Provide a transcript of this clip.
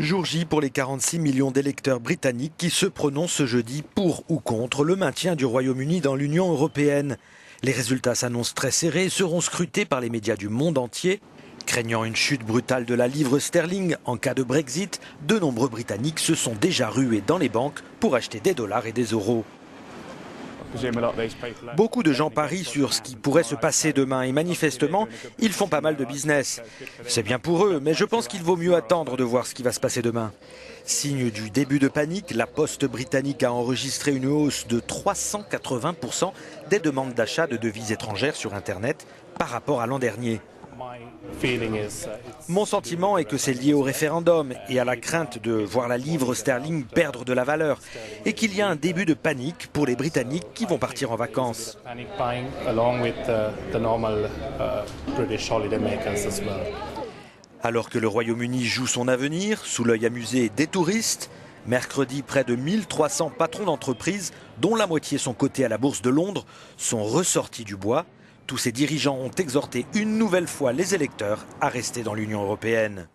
Jour J pour les 46 millions d'électeurs britanniques qui se prononcent ce jeudi pour ou contre le maintien du Royaume-Uni dans l'Union européenne. Les résultats s'annoncent très serrés et seront scrutés par les médias du monde entier. Craignant une chute brutale de la livre sterling en cas de Brexit, de nombreux Britanniques se sont déjà rués dans les banques pour acheter des dollars et des euros. Beaucoup de gens parient sur ce qui pourrait se passer demain et manifestement, ils font pas mal de business. C'est bien pour eux, mais je pense qu'il vaut mieux attendre de voir ce qui va se passer demain. Signe du début de panique, la Poste britannique a enregistré une hausse de 380% des demandes d'achat de devises étrangères sur Internet par rapport à l'an dernier. Mon sentiment est que c'est lié au référendum et à la crainte de voir la livre sterling perdre de la valeur et qu'il y a un début de panique pour les Britanniques qui vont partir en vacances. Alors que le Royaume-Uni joue son avenir, sous l'œil amusé des touristes, mercredi, près de 1300 patrons d'entreprises, dont la moitié sont cotés à la Bourse de Londres, sont ressortis du bois. Tous ces dirigeants ont exhorté une nouvelle fois les électeurs à rester dans l'Union européenne.